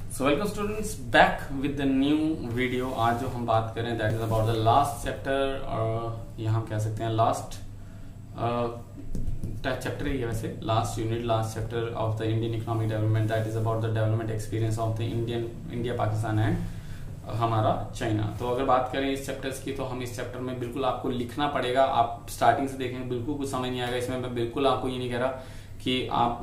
So welcome students back with the new video. आज जो हम बात करें that is about the last chapter, और यहाँ हम कह सकते हैं लास्ट चैप्टर ही है वैसे, last unit, last chapter of the Indian economic development, that is about the development experience of the India Pakistan and हमारा चाइना। तो अगर बात करें इस चैप्टर्स की, तो हम इस चैप्टर में बिल्कुल आपको लिखना पड़ेगा। आप स्टार्टिंग से देखेंगे बिल्कुल कुछ समझ नहीं आएगा इसमें। मैं बिल्कुल आपको ये नहीं कह रहा कि आप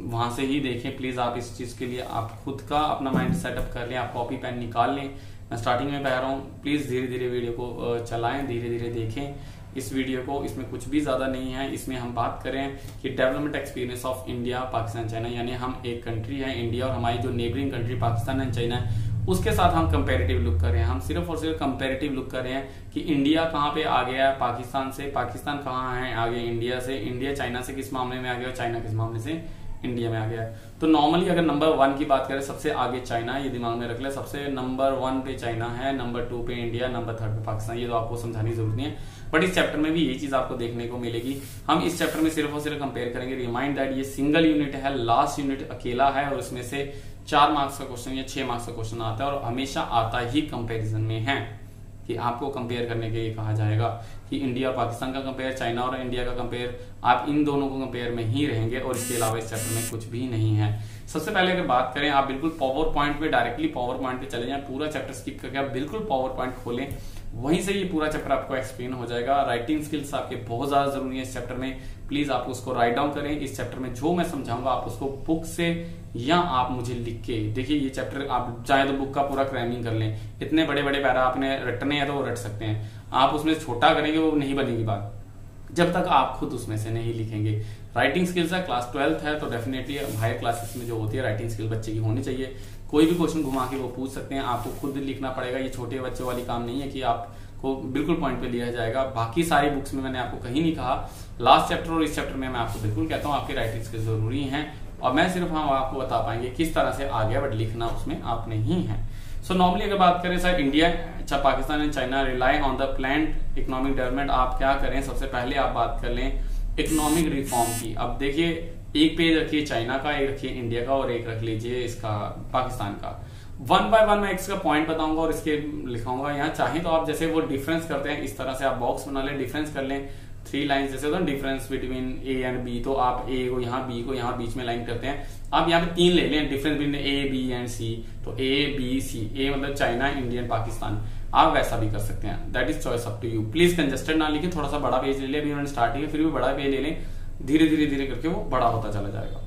वहां से ही देखें, प्लीज आप इस चीज के लिए आप खुद का अपना माइंड सेटअप कर लें, आप कॉपी पेन निकाल लें। मैं स्टार्टिंग में कह रहा हूँ, प्लीज धीरे धीरे वीडियो को चलाएं, धीरे धीरे देखें इस वीडियो को। इसमें कुछ भी ज्यादा नहीं है। इसमें हम बात करें कि development experience of India Pakistan China, यानी हम एक कंट्री है इंडिया और हमारी जो neighbouring country Pakistan and China है उसके साथ हम कंपैरेटिव लुक कर रहे हैं। हम सिर्फ और सिर्फ कंपैरेटिव लुक कर रहे हैं कि इंडिया कहाँ पे आ गया है पाकिस्तान से, पाकिस्तान कहाँ है आगे इंडिया से, इंडिया चाइना से किस मामले में आ गया और चाइना किस मामले से इंडिया में आ गया है। तो नॉर्मली अगर नंबर 1 की बात करें, सबसे आगे चाइना है, ये दिमाग में रख ले। सबसे नंबर 1 पे चाइना है, नंबर 2 पे इंडिया, नंबर 3 पे पाकिस्तान। ये तो आपको समझाने की जरूरत नहीं है, बट इस चैप्टर में भी यही चीज आपको देखने को मिलेगी। हम इस चैप्टर में सिर्फ और सिर्फ कंपेयर करेंगे। रिमाइंड दैट ये सिंगल यूनिट है, लास्ट यूनिट अकेला है और उसमें से 4 मार्क्स का क्वेश्चन या 6 मार्क्स का क्वेश्चन आता है और हमेशा आता ही कंपैरिजन में है कि आपको कंपेयर करने के लिए कहा जाएगा कि इंडिया और पाकिस्तान का कंपेयर, चाइना और इंडिया का कंपेयर, आप इन दोनों को कंपेयर में ही रहेंगे और इसके अलावा इस चैप्टर में कुछ भी नहीं है। सबसे पहले अगर बात करें, आप बिल्कुल पावर पॉइंट पे, डायरेक्टली पावर पॉइंट पे चले जाएं, पूरा चैप्टर स्किप करके आप बिल्कुल पावर पॉइंट खोलें, वहीं से ये पूरा चैप्टर आपको एक्सप्लेन हो जाएगा। राइटिंग स्किल्स आपके बहुत ज्यादा जरूरी है इस चैप्टर में। प्लीज आप उसको राइट डाउन करें। इस चैप्टर में जो मैं समझाऊंगा आप उसको बुक से या आप मुझे लिख के देखिए। ये चैप्टर आप चाहे तो बुक का पूरा क्रैमिंग कर लें, इतने बड़े बड़े पैरा आपने रटने हैं तो वो रट सकते हैं। आप उसमें छोटा करेंगे वो नहीं बनेगी बात जब तक आप खुद उसमें से नहीं लिखेंगे। राइटिंग स्किल्स है, क्लास 12th है तो डेफिनेटली हायर क्लासेस में जो होती है राइटिंग स्किल बच्चे की होनी चाहिए। कोई भी क्वेश्चन घुमा के वो पूछ सकते हैं, आपको खुद लिखना पड़ेगा। ये छोटे बच्चों वाली काम नहीं है कि आपको बिल्कुल पॉइंट पे लिया जाएगा। बाकी सारी बुक्स में मैंने आपको कहीं नहीं कहा, लास्ट चैप्टर और इस चैप्टर में मैं आपको बिल्कुल कहता हूँ आपकी राइटिंग स्किल्स जरूरी है और मैं सिर्फ हम आपको बता पाएंगे किस तरह से आ गया, बट लिखना उसमें आप नहीं है। सो नॉर्मली अगर बात करें sir, India, Pakistan and China rely on the planned economic development. आप क्या करें, सबसे पहले आप बात कर लें इकोनॉमिक रिफॉर्म की। अब देखिए, एक पेज रखिए चाइना का, एक रखिए इंडिया का और एक रख लीजिए इसका पाकिस्तान का। 1 बाय 1 मैं इसका पॉइंट बताऊंगा और इसके लिखाऊंगा। यहाँ चाहे तो आप जैसे वो डिफरेंस करते हैं इस तरह से आप बॉक्स बना लें, डिफरेंस कर लें 3 लाइन जैसे होता है difference between A and B, तो आप ए को यहाँ, बी को यहाँ बीच में लाइन करते हैं। आप यहाँ पे 3 ले लें difference between A, B and C, तो ए बी सी, ए मतलब चाइना, इंडियन, पाकिस्तान। आप वैसा भी कर सकते हैं, that is choice up to you. Please congested ना लिखें, थोड़ा सा बड़ा पेज ले लें। अभी उन्होंने स्टार्ट किया, फिर भी बड़ा पेज ले लें, धीरे धीरे धीरे करके वो बड़ा होता चला जाएगा।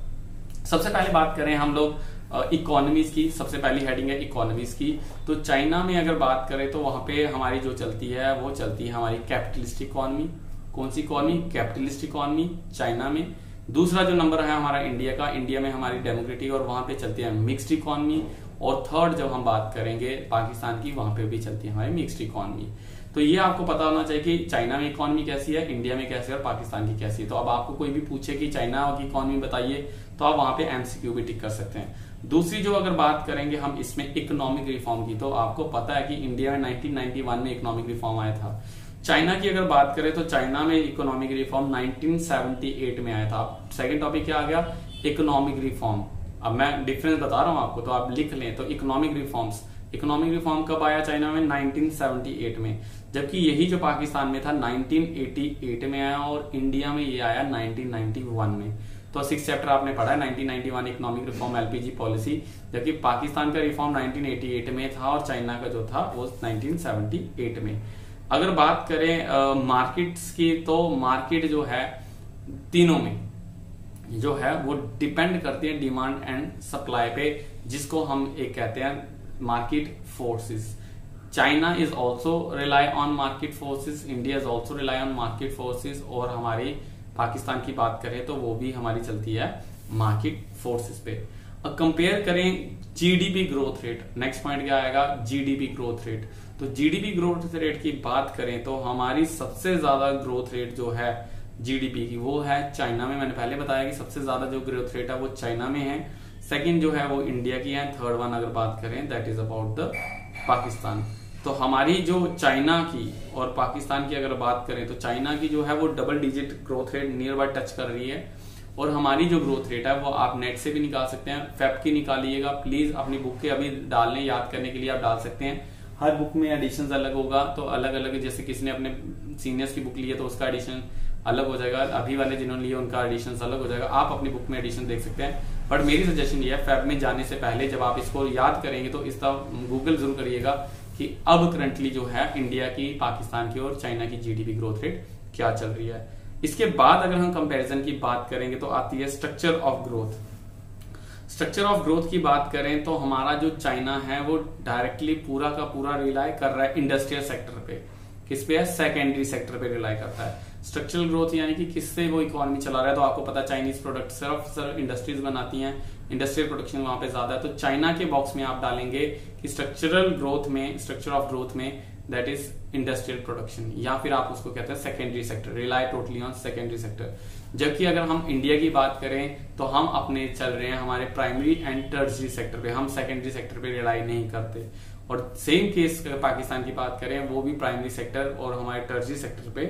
सबसे पहले बात करें हम लोग इकोनॉमीज की। सबसे पहली हेडिंग है इकोनॉमीज की। तो चाइना में अगर बात करें तो वहां पे हमारी जो चलती है वो चलती है हमारी कैपिटलिस्ट इकोनॉमी। कौन सी इकोनॉमी? कैपिटलिस्ट इकोनॉमी चाइना में। दूसरा जो नंबर है हमारा इंडिया का, इंडिया में हमारी डेमोक्रेटिक और वहां पे चलती है मिक्स्ड इकोनॉमी। और थर्ड जब हम बात करेंगे पाकिस्तान की, वहां पे भी चलती है हमारी मिक्स्ड इकोनॉमी। तो ये आपको पता होना चाहिए कि चाइना में इकोनॉमी कैसी है, इंडिया में कैसी है और पाकिस्तान की कैसी है। तो अब आपको कोई भी पूछे कि चाइना की इकोनॉमी बताइए तो आप वहां पे एमसीक्यू भी टिक कर सकते हैं। दूसरी जो अगर बात करेंगे हम इसमें इकोनॉमिक रिफॉर्म की, तो आपको पता है कि इंडिया में 1991 में इकोनॉमिक रिफॉर्म आया था। चाइना की अगर बात करें तो चाइना में इकोनॉमिक रिफॉर्म 1978 में आया था। सेकंड टॉपिक क्या आ गया? Economic reform. अब मैं डिफरेंस बता रहा हूं आपको तो आप लिख लें। तो इकोनॉमिक रिफॉर्म्स, इकोनॉमिक रिफॉर्म कब आया चाइना में? 1978 में। जबकि यही जो पाकिस्तान में था 1988 में आया और इंडिया में ये आया 1991 में। तो 6 चैप्टर आपने पढ़ा है 1991 इकोनॉमिक रिफॉर्म एलपीजी पॉलिसी, जबकि पाकिस्तान का रिफॉर्म 1988 में था और चाइना का जो था वो 1978 में। अगर बात करें मार्केट्स की, तो मार्केट जो है तीनों में जो है वो डिपेंड करती है डिमांड एंड सप्लाई पे, जिसको हम एक कहते हैं market forces. China is also rely on market forces, India is also rely on market forces, और हमारी पाकिस्तान की बात करें तो वो भी हमारी चलती है मार्केट फोर्सेस पे। अब कंपेयर करें GDP growth rate, next point क्या आएगा? GDP growth rate. तो जीडीपी ग्रोथ रेट की बात करें तो हमारी सबसे ज्यादा ग्रोथ रेट जो है जीडीपी की वो है चाइना में। मैंने पहले बताया कि सबसे ज्यादा जो ग्रोथ रेट है वो चाइना में है। सेकंड जो है वो इंडिया की है। थर्ड वन अगर बात करें that is about the Pakistan. तो हमारी जो चाइना की और पाकिस्तान की अगर बात करें तो चाइना की जो है वो double digit growth rate near by touch कर रही है और हमारी जो ग्रोथ रेट है वो आप नेट से भी निकाल सकते हैं, फेब की निकालिएगा प्लीज, अपनी बुक के अभी डालने याद करने के लिए आप डाल सकते हैं। हर बुक में एडिशन अलग होगा, तो अलग अलग, जैसे किसी ने अपने सीनियर्स की बुक ली है तो उसका एडिशन अलग हो जाएगा, अभी वाले जिन्होंने लिए उनका एडिशन अलग हो जाएगा, आप अपनी बुक में एडिशन देख सकते हैं। बट मेरी सजेशन ये है, फेब में जाने से पहले जब आप इसको याद करेंगे तो इसका गूगल जरूर करिएगा कि अब करंटली जो है इंडिया की, पाकिस्तान की और चाइना की जीडीपी ग्रोथ रेट क्या चल रही है। इसके बाद अगर हम कंपैरिजन की बात करेंगे तो आती है structure of growth. Structure of growth की बात करें तो हमारा जो चाइना है वो डायरेक्टली पूरा का पूरा रिलाई कर रहा है इंडस्ट्रियल सेक्टर पे। किस पे है? सेकेंडरी सेक्टर पे रिलाई करता है। स्ट्रक्चरल ग्रोथ यानी कि किससे वो इकोनॉमी चला रहा है, तो आपको पता है चाइनीज प्रोडक्ट सिर्फ इंडस्ट्रीज बनाती हैं, इंडस्ट्रियल प्रोडक्शन वहां पे ज्यादा है, तो चाइना के बॉक्स में आप डालेंगे कि स्ट्रक्चरल ग्रोथ में, स्ट्रक्चर ऑफ ग्रोथ में दैट इज इंडस्ट्रियल प्रोडक्शन, या फिर आप उसको कहते हैं secondary sector, rely totally on secondary sector. जबकि अगर हम इंडिया की बात करें तो हम अपने चल रहे हैं हमारे प्राइमरी एंड टर्शरी सेक्टर पे, हम सेकेंडरी सेक्टर पे रिलाई नहीं करते। और सेम केस पाकिस्तान की बात करें, वो भी प्राइमरी सेक्टर और हमारे टर्शरी सेक्टर पे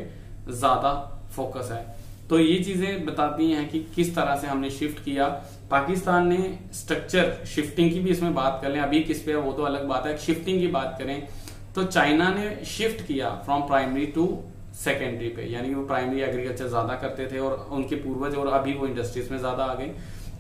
ज्यादा फोकस है। तो ये चीजें बताती हैं कि किस तरह से हमने शिफ्ट किया। पाकिस्तान ने स्ट्रक्चर शिफ्टिंग की भी इसमें बात कर लें, अभी किस पे है वो तो अलग बात है। शिफ्टिंग की बात करें तो चाइना ने शिफ्ट किया फ्रॉम प्राइमरी टू सेकेंडरी पे, यानी वो प्राइमरी एग्रीकल्चर ज्यादा करते थे और उनके पूर्वज, और अभी वो इंडस्ट्रीज में ज्यादा आ गए।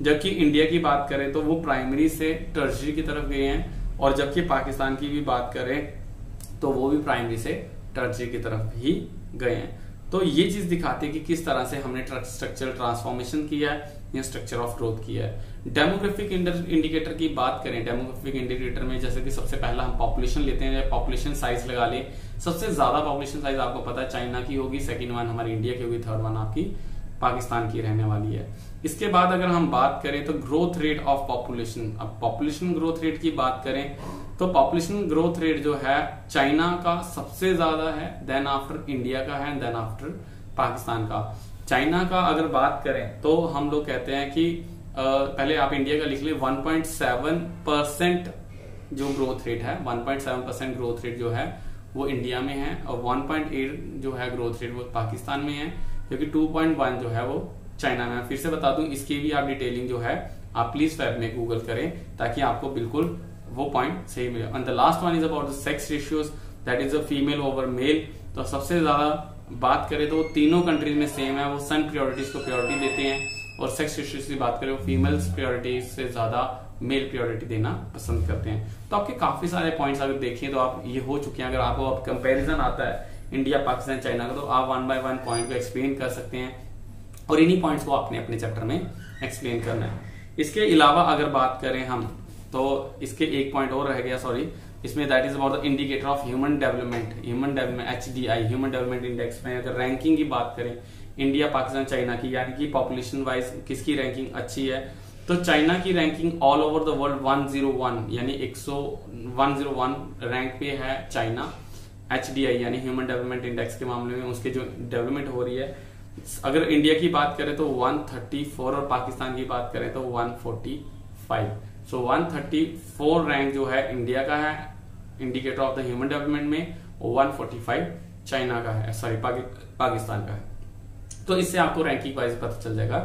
जबकि इंडिया की बात करें तो वो प्राइमरी से टर्शरी की तरफ गए हैं, और जबकि पाकिस्तान की भी बात करें तो वो भी प्राइमरी से टर्शरी की तरफ ही गए हैं। तो ये चीज दिखाती है कि किस तरह से हमने स्ट्रक्चरल ट्रांसफॉर्मेशन किया है या स्ट्रक्चर ऑफ ग्रोथ किया है। डेमोग्राफिक इंडिकेटर की बात करें, डेमोग्राफिक इंडिकेटर में जैसे कि सबसे पहला हम पॉपुलेशन लेते हैं, पॉपुलेशन साइज लगा ले। सबसे ज्यादा पॉपुलेशन साइज आपको पता है चाइना की होगी, सेकंड वन हमारी इंडिया की होगी, थर्ड वन आपकी पाकिस्तान की रहने वाली है। इसके बाद अगर हम बात करें तो ग्रोथ रेट ऑफ पॉपुलेशन, अब पॉपुलेशन ग्रोथ रेट की बात करें तो पॉपुलेशन ग्रोथ रेट जो है चाइना का सबसे ज्यादा है, देन आफ्टर इंडिया का है, देन आफ्टर पाकिस्तान का। चाइना का अगर बात करें तो हम लोग कहते हैं कि पहले आप इंडिया का लिख ले, 1.7% जो ग्रोथ रेट है, 1.7% ग्रोथ रेट जो है वो इंडिया में है, और 1.8 जो है ग्रोथ रेट वो पाकिस्तान में है, क्योंकि 2.1 जो है वो चाइना में है। फिर से बता दूं, इसकी भी आप डिटेलिंग जो है आप प्लीज वेब में गूगल करें ताकि आपको बिल्कुल वो पॉइंट सही मिले। And the last one is about the sex ratios, that is a female over male. तो सबसे ज्यादा बात करें तो तीनों कंट्रीज में सेम है, वो सन प्रियोरिटीज को प्रियोरिटी देते हैं, और सेक्स रेशियोज की बात करें वो फीमेल्स प्रियोरिटी से ज्यादा मेल प्रियोरिटी देना पसंद करते हैं। तो आपके काफी सारे पॉइंट्स अगर देखें तो आप ये हो चुके हैं। अगर आपको अब कंपैरिजन आता है इंडिया, पाकिस्तान, चाइना का, तो आप 1 बाय 1 पॉइंट को एक्सप्लेन कर सकते हैं, और इन्हीं पॉइंट्स को आपने अपने चैप्टर में एक्सप्लेन करना है। इसके अलावा अगर बात करें हम तो इसके एक पॉइंट और रह गया, सॉरी, इसमें that is about the indicator of human development, HDI, human development index में अगर रैंकिंग की बात करें इंडिया, पाकिस्तान, चाइना की, यानी कि पॉपुलेशन वाइज किसकी रैंकिंग अच्छी है, तो चाइना की ranking all over the world 101, यानी 101 रैंक पे है चाइना। HDI यानी ह्यूमन डेवलपमेंट इंडेक्स के मामले में उसके जो डेवलपमेंट हो रही है, अगर इंडिया की बात करें तो 134 और पाकिस्तान की बात करें तो 145। सो 134 रैंक जो है इंडिया का है indicator of the human development में, और 145 चाइना का है, सॉरी पाकिस्तान का है। तो इससे आपको रैंकिंग वाइज पता चल जाएगा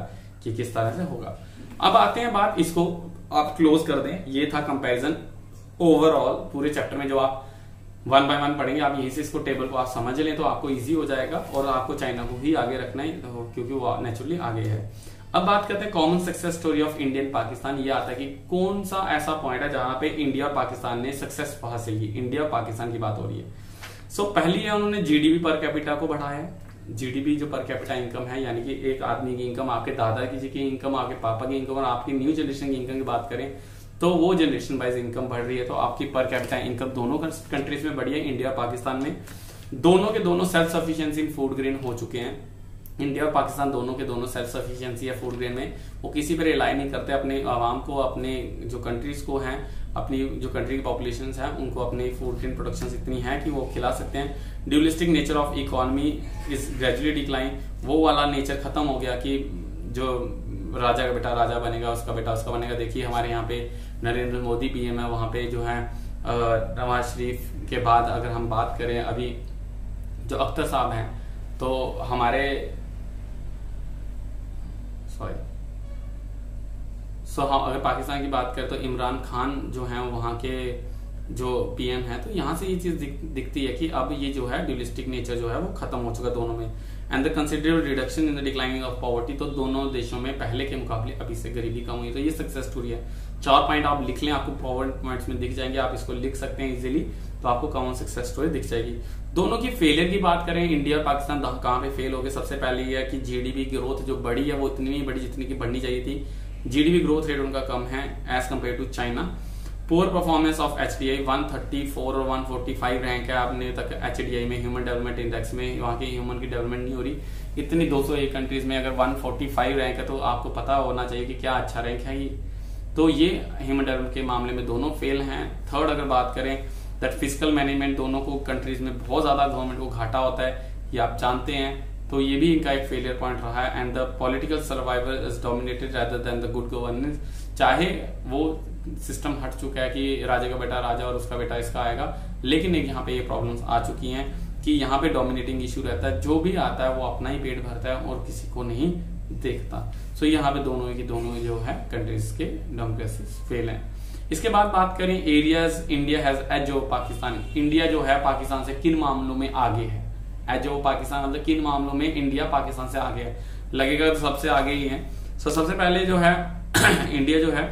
कि किस तरह से होगा। अब आते हैं बात, इसको आप क्लोज कर दें। ये था कंपैरिजन ओवरऑल पूरे चैप्टर में, जो आप 1 बाय 1 पढ़ेंगे, आप यहीं से इसको टेबल को आप समझ लें तो आपको इजी हो जाएगा, और आपको चाइना को ही आगे रखना है क्योंकि वो नेचुरली आगे है। अब बात करते हैं common success story of Indian Pakistan. ये आता है कि कौन सा ऐसा पॉइंट है जहां पे इंडिया और पाकिस्तान ने सक्सेस हासिल की। इंडिया और पाकिस्तान की बात हो रही है। सो पहली है, उन्होंने जीडीपी पर कैपिटा को बढ़ाया है। जीडीपी जो पर कैपिटा इनकम है, यानी कि एक आदमी की इनकम, आपके दादा की इनकम, आपके पापा की इनकम और आपकी न्यू जनरेशन की इनकम की बात करें तो वो जनरेशन वाइज इनकम बढ़ रही है, तो आपकी पर कैपिटा इनकम दोनों कंट्रीज में बढ़ी है, इंडिया और पाकिस्तान में। दोनों के दोनों सेल्फ सफिशिएंसी इन फूड ग्रेन हो चुके हैं। इंडिया और पाकिस्तान दोनों के दोनों सेल्फ सफिशिएंसी है फूड ग्रेन में, वो किसी पर रिलाई नहीं करते, अपने आवाम को, अपने जो कंट्रीज को हैं, अपनी जो कंट्री की पॉपुलेशन है उनको अपने फूड ग्रेन प्रोडक्शन इतनी है कि वो खिला सकते हैं। Dualistic nature of economy is gradually decline, वो वाला नेचर खत्म हो गया कि जो राजा का बेटा राजा बनेगा, उसका बेटा उसका बनेगा। देखिए हमारे यहाँ पे नरेंद्र मोदी पीएम है, वहां पे जो है नवाज शरीफ के बाद अगर हम बात करें अभी जो अख्तर साहब हैं, तो हमारे सो हाँ, अगर पाकिस्तान की बात करें तो इमरान खान जो है वहाँ के जो पीएम है, तो यहाँ से ये चीज दिखती है कि अब ये जो है ड्यूलिस्टिक नेचर जो है वो खत्म हो चुका दोनों में। And the considerable reduction in the declining of poverty, तो दोनों देशों में पहले के मुकाबले अभी से गरीबी कम हुई, तो ये सक्सेस स्टोरी है। 4 पॉइंट आप लिख लें, आपको पावर पॉइंट्स में दिख जाएंगे, आप इसको लिख सकते हैं इजीली, तो आपको कॉमन सक्सेस स्टोरी दिख जाएगी। दोनों की फेलियर की बात करें, इंडिया और पाकिस्तान कहाँ पे फेल हो गए, सबसे पहले ये है कि जीडीपी ग्रोथ जो बढ़ी है वो इतनी नहीं बढ़ी जितनी की बढ़नी चाहिए थी। जीडीपी ग्रोथ रेट उनका कम है as compare to China. Poor performance of HDI 134 और 145 रैंक है आपने तक एचडीआई में, ह्यूमन डेवलपमेंट इंडेक्स में। वहां की ह्यूमन की डेवलपमेंट नहीं हो रही इतनी। 201 कंट्रीज में अगर 145 रैंक है तो आपको पता होना चाहिए कि क्या अच्छा रैंक है ये। तो ये ह्यूमन डेवलपमेंट के मामले में दोनों फेल हैं। थर्ड अगर बात करें दैट फिजिकल मैनेजमेंट, दोनों को कंट्रीज में बहुत ज्यादा गवर्नमेंट को घाटा होता है, ये आप जानते हैं, तो ये भी इनका एक फेलियर पॉइंट रहा है। And the political survival is dominated rather than the good governance, चाहे वो सिस्टम हट चुका है कि राजा का बेटा राजा और उसका बेटा इसका आएगा, लेकिन एक यहाँ पे ये प्रॉब्लम्स आ चुकी हैं कि यहाँ पे डोमिनेटिंग इशू रहता है, जो भी आता है वो अपना ही पेट भरता है और किसी को नहीं देखता। सो यहाँ पे दोनों की दोनों जो है कंट्रीज के डेमोक्रेसी फेल हैं। इसके बाद बात करें areas India has edge over Pakistan, India जो है पाकिस्तान से किन मामलों में आगे है, एज ओवर पाकिस्तान मतलब किन मामलों में इंडिया पाकिस्तान से आगे है, लगेगा तो सबसे आगे ही है। सो सबसे पहले जो है इंडिया जो है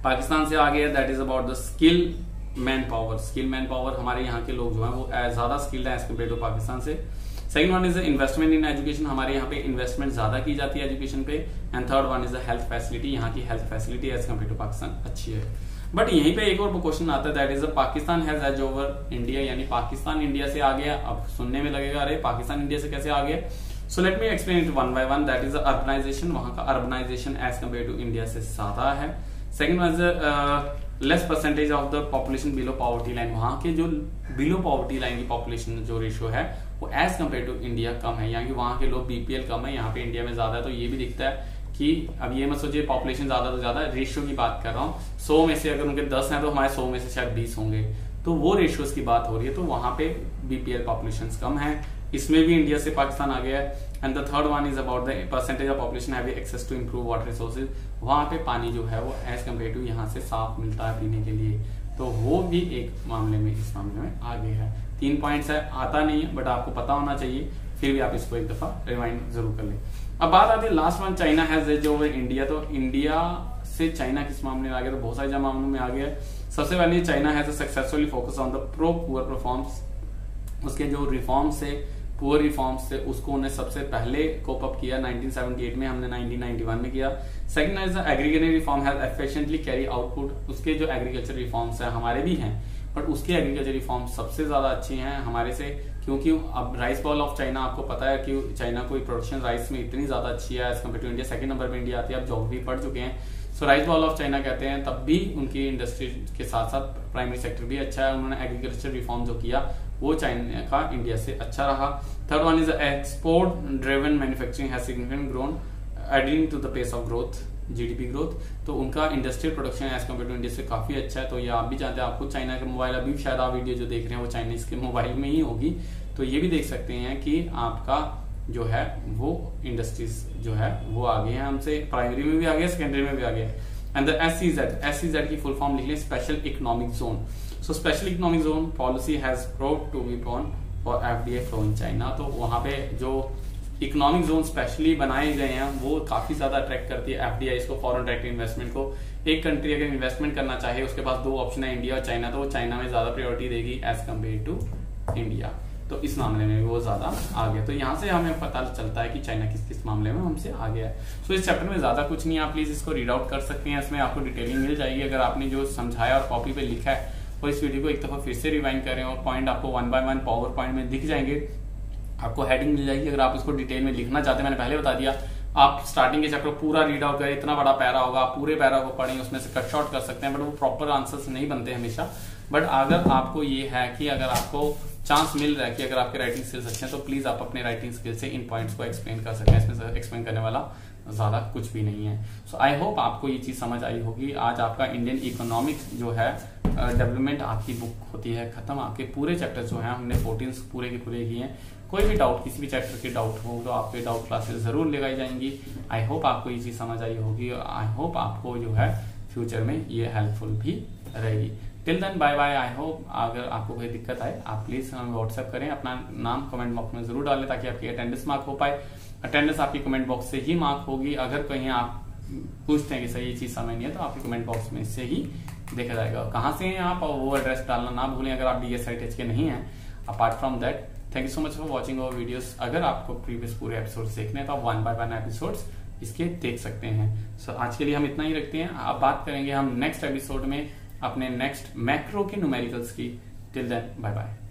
पाकिस्तान से आगे है, that is about the skill man power. Skill man power हमारे यहाँ के लोग जो है वो ज्यादा स्किल्ड है एज कम्पेयर टू पाकिस्तान से। Second one is the investment in education, हमारे यहाँ पे इन्वेस्टमेंट ज्यादा की जाती है एजुकेशन पे। And third one is the health facility, यहाँ की health facility as compare to Pakistan अच्छी है। बट यहीं पे एक और क्वेश्चन आता है, that is Pakistan has edge over India, यानी पाकिस्तान इंडिया से आ गया। अब सुनने में लगेगा अरे पाकिस्तान इंडिया से कैसे आ गया, so let me explain it one by one. That is urbanisation, वहां का urbanisation as compare to India से ज्यादा है। Second one is less percentage of the population below poverty line, वहां के जो बिलो पॉवर्टी लाइन की पॉपुलेशन जो रेशियो है वो एज कम्पेयर टू इंडिया कम है, यानी कि वहां के लोग बीपीएल कम है, यहाँ पे इंडिया में ज्यादा है। तो ये भी दिखता है कि अब ये मत सोचिए पॉपुलेशन ज्यादा तो ज्यादा, रेशियो की बात कर रहा हूँ। 100 में से अगर उनके 10 हैं तो हमारे 100 में से शायद 20 होंगे, तो वो रेशियोज की बात हो रही है। तो वहां पे बीपीएल पॉपुलेशन कम है, इसमें भी इंडिया से पाकिस्तान आ गया है। And the third one is about the percentage of population have access to improve water resources, वहां पे पानी जो है वो एज कम्पेयर टू यहाँ से साफ मिलता है पीने के लिए, तो वो भी एक मामले में इस मामले में आगे है। 3 पॉइंट्स है, आता नहीं है बट आपको पता होना चाहिए, फिर भी आप इसको एक दफा रिवाइंड जरूर कर लें। अब बात आती है last one, China has edge over India, तो इंडिया से चाइना किस मामले में आ गया, तो बहुत सारे मामलों में आ गया है। सबसे पहले China has successfully focus on the pro poor reforms, उसके जो रिफॉर्म्स से पुअर रिफॉर्म्स से उसको उन्हें सबसे पहले कोप अप किया 1978 में, हमने 1991 में किया। Second is the aggregative reform has efficiently carry output, उसके जो एग्रीकल्चर रिफॉर्म्स है हमारे भी हैं बट उसके एग्रीकल्चर रिफॉर्म सबसे ज्यादा अच्छे हैं हमारे से, क्योंकि अब राइस बॉल ऑफ चाइना आपको पता है कि चाइना को प्रोडक्शन राइस में इतनी ज्यादा अच्छी है as compare to India. Second number पे इंडिया आती है, आप ज्योग्राफी पढ़ चुके हैं। So rice bowl of China कहते हैं, तब भी उनकी इंडस्ट्री के साथ साथ प्राइमरी सेक्टर भी अच्छा है। उन्होंने एग्रीकल्चर रिफॉर्म जो किया वो चाइना का इंडिया से अच्छा रहा। Third one is export driven manufacturing has significant grown adding to the pace of growth GDP growth, तो उनका industrial production as compare to India से काफी अच्छा है। तो ये आप भी जानते हैं, आपको चाइना के मोबाइल, अभी शायद आप वीडियो जो देख रहे हैं वो चाइनीज के मोबाइल में ही होगी, तो ये भी देख सकते हैं कि आपका जो है वो इंडस्ट्रीज जो है वो आगे है हमसे, प्राइमरी में भी आ गया, सेकेंडरी में भी आ गया। एंड द एससीजेड की फुल फॉर्म लिख लें, special economic zone. So special economic zone policy has proved to be boon for FDI flow in China, तो वहां पे जो इकोनॉमिक जोन स्पेशली बनाए गए हैं वो काफी ज्यादा अट्रैक्ट करती है एफडीआई को, फॉरेन डायरेक्ट इन्वेस्टमेंट को। एक कंट्री अगर इन्वेस्टमेंट करना चाहे उसके पास 2 ऑप्शन है, इंडिया और चाइना, तो वो चाइना में ज्यादा प्रायोरिटी देगी एज कम्पेयर टू इंडिया, तो इस मामले में वो ज्यादा आ गया। तो यहाँ से हमें पता चलता है कि चाइना किस किस मामले में हमसे आ गया है। सो इस चैप्टर में ज्यादा कुछ नहीं है, आप प्लीज इसको रीड आउट कर सकते हैं, इसमें आपको डिटेलिंग मिल जाएगी। अगर आपने जो समझाया और कॉपी पे लिखा है वो इस वीडियो को एक दफा फिर से रिवाइंड करें और पॉइंट आपको 1 बाय 1 पावर पॉइंट में दिख जाएंगे, आपको हेडिंग मिल जाएगी। अगर आप इसको डिटेल में लिखना चाहते हैं, मैंने पहले बता दिया, आप स्टार्टिंग के चैप्टर पूरा रीड आउट करें, इतना बड़ा पैरा होगा, आप पूरे पैरा को पढ़ें, उसमें से कट शॉर्ट कर सकते हैं, बट वो प्रॉपर आंसर्स नहीं बनते हमेशा। बट अगर आपको ये है कि अगर आपको चांस मिल रहा है कि अगर आपके राइटिंग स्किल्स अच्छे हैं तो प्लीज आप अपने राइटिंग स्किल से इन पॉइंट्स को एक्सप्लेन कर सकते हैं, इसमें एक्सप्लेन करने वाला ज्यादा कुछ भी नहीं है। सो आई होप आपको ये चीज समझ आई होगी। आज आपका इंडियन इकोनॉमिक्स जो है डेवलपमेंट आपकी बुक होती है खत्म। आपके पूरे चैप्टर जो हैं हमने 14 पूरे के पूरे किए हैं। कोई भी डाउट, किसी भी चैप्टर की डाउट हो तो आपके डाउट क्लासेस जरूर लगाई जाएंगी। आई होप आपको ये चीज समझ आई होगी, आई होप आपको जो है फ्यूचर में ये हेल्पफुल भी रहेगी। Till then bye bye. I hope अगर आपको कोई दिक्कत आए आप प्लीज हमें व्हाट्सएप करें, अपना नाम कमेंट बॉक्स में जरूर डालें ताकि आपकी अटेंडेंस मार्क हो पाए। अटेंडेंस आपकी कमेंट बॉक्स से ही मार्क होगी। अगर कहीं आप पूछते हैं कि सही ये चीज समझ नहीं है तो आपके कमेंट बॉक्स में से ही देखा जाएगा कहाँ से हैं आप, और वो एड्रेस डालना ना भूलें अगर आप DSITH के नहीं हैं। Apart from that, thank you so much for watching our videos. अगर आपको प्रीवियस पूरे एपिसोड्स देखने हैं तो आप 1 by 1 एपिसोड्स इसके देख सकते हैं। सो आज के लिए हम इतना ही रखते हैं। अब बात करेंगे हम नेक्स्ट एपिसोड में अपने नेक्स्ट मैक्रो के न्यूमेरिकल्स की। टिल देन बाय बाय।